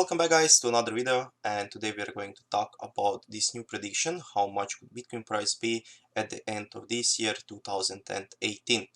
Welcome back guys to another video, and today we are going to talk about this new prediction, how much would Bitcoin price be at the end of this year 2018.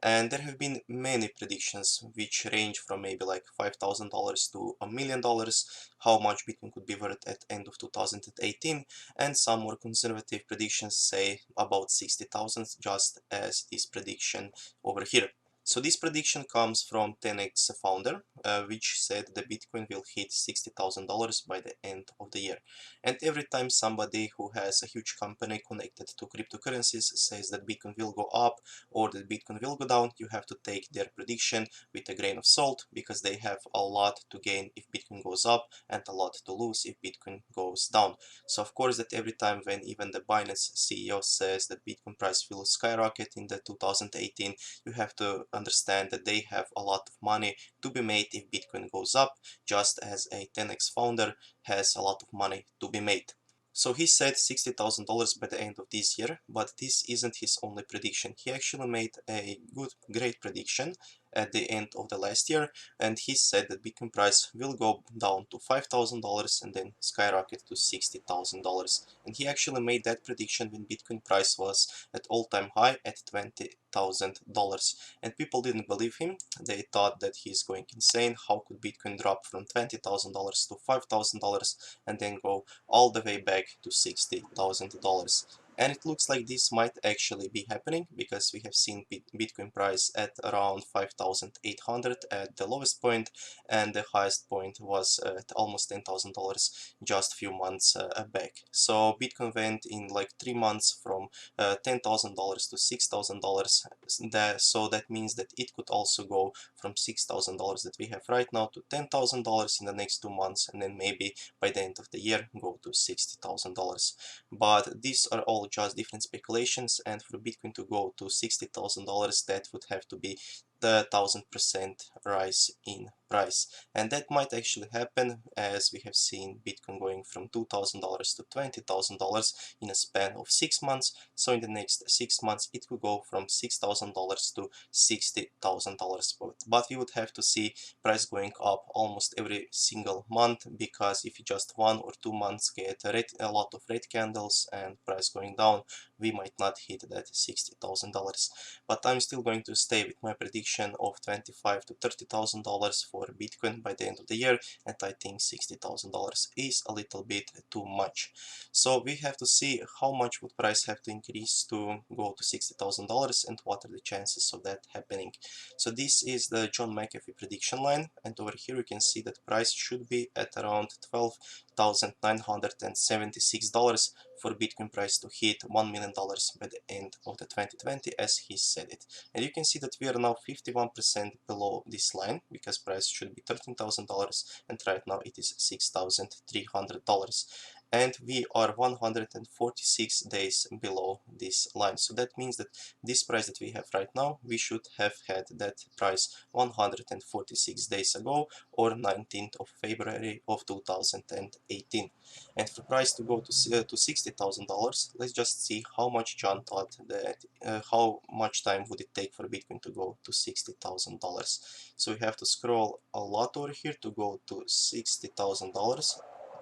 And there have been many predictions which range from maybe like $5,000 to $1,000,000 how much Bitcoin could be worth at the end of 2018, and some more conservative predictions say about 60,000, just as this prediction over here. So this prediction comes from TenX founder, which said the Bitcoin will hit $60,000 by the end of the year. And every time somebody who has a huge company connected to cryptocurrencies says that Bitcoin will go up or that Bitcoin will go down, you have to take their prediction with a grain of salt, because they have a lot to gain if Bitcoin goes up and a lot to lose if Bitcoin goes down. So of course that every time when even the Binance CEO says that Bitcoin price will skyrocket in the 2018, you have to understand that they have a lot of money to be made if Bitcoin goes up, just as a TenX founder has a lot of money to be made. So he said $60,000 by the end of this year, but this isn't his only prediction. He actually made a great prediction at the end of the last year, and he said that Bitcoin price will go down to $5,000 and then skyrocket to $60,000. And he actually made that prediction when Bitcoin price was at all-time high at $20,000. And people didn't believe him. They thought that he's going insane. How could Bitcoin drop from $20,000 to $5,000 and then go all the way back to $60,000? And it looks like this might actually be happening, because we have seen Bitcoin price at around 5,800 at the lowest point, and the highest point was at almost $10,000 just a few months back. So Bitcoin went in like 3 months from $10,000 to $6,000. So that means that it could also go from $6,000 that we have right now to $10,000 in the next 2 months, and then maybe by the end of the year go to $60,000. But these are all just different speculations, and for Bitcoin to go to $60,000, that would have to be the 1,000% rise in price, and that might actually happen, as we have seen Bitcoin going from $2,000 to $20,000 in a span of 6 months. So in the next 6 months it could go from $6,000 to $60,000, but we would have to see price going up almost every single month, because if you just 1 or 2 months get a lot of red candles and price going down, we might not hit that $60,000. But I'm still going to stay with my prediction of $25,000 to $30,000 for Bitcoin by the end of the year, and I think $60,000 is a little bit too much. So we have to see how much would price have to increase to go to $60,000 and what are the chances of that happening. So this is the John McAfee prediction line, and over here you can see that price should be at around $12,976 for Bitcoin price to hit $1 million by the end of the 2020, as he said it. And you can see that we are now 51% below this line, because price should be $13,000 and right now it is $6,300. And we are 146 days below this line. So that means that this price that we have right now, we should have had that price 146 days ago, or 19th of February of 2018. And for price to go to $60,000, let's just see how much John thought that, how much time would it take for Bitcoin to go to $60,000. So we have to scroll a lot over here to go to $60,000.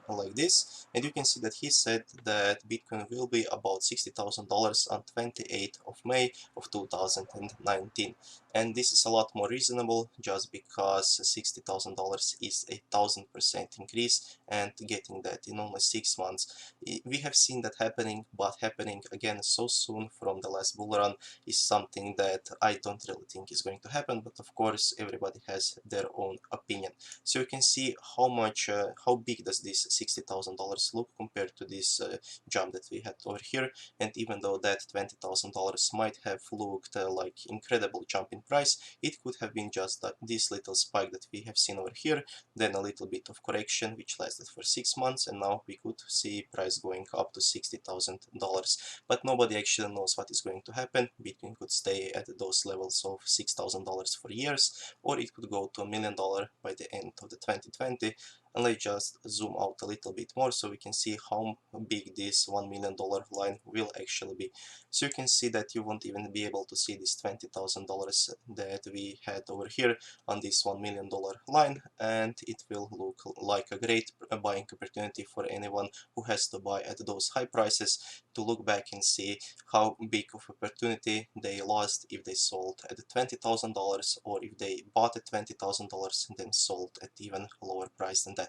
Like this, and you can see that he said that Bitcoin will be about $60,000 on 28th of May of 2019, and this is a lot more reasonable, just because $60,000 is a 1,000% increase, and getting that in only 6 months, we have seen that happening, but happening again so soon from the last bull run is something that I don't really think is going to happen, but of course everybody has their own opinion. So you can see how much, how big does this $60,000 look compared to this jump that we had over here. And even though that $20,000 might have looked like incredible jump in price, it could have been just this little spike that we have seen over here, then a little bit of correction which lasted for 6 months, and now we could see price going up to $60,000. But nobody actually knows what is going to happen. Bitcoin could stay at those levels of $6,000 for years, or it could go to $1 million by the end of the 2020. And let's just zoom out a little bit more so we can see how big this $1 million line will actually be. So you can see that you won't even be able to see this $20,000 that we had over here on this $1 million line, and it will look like a great buying opportunity for anyone who has to buy at those high prices, to look back and see how big of opportunity they lost if they sold at $20,000, or if they bought at $20,000 and then sold at even lower price than that.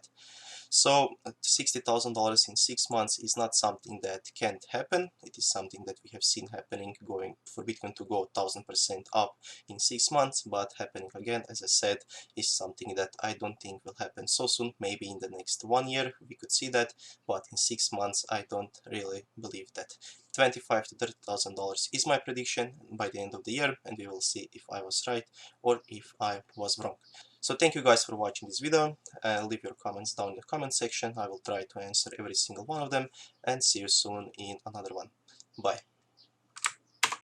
So $60,000 in 6 months is not something that can't happen. It is something that we have seen happening, going for Bitcoin to go 1000% up in 6 months, but happening again, as I said, is something that I don't think will happen so soon. Maybe in the next 1 year we could see that, but in 6 months I don't really believe that. $25,000 to $30,000 is my prediction by the end of the year, and we will see if I was right or if I was wrong. So thank you guys for watching this video. Leave your comments down in the comment section. I will try to answer every single one of them, and see you soon in another one. Bye.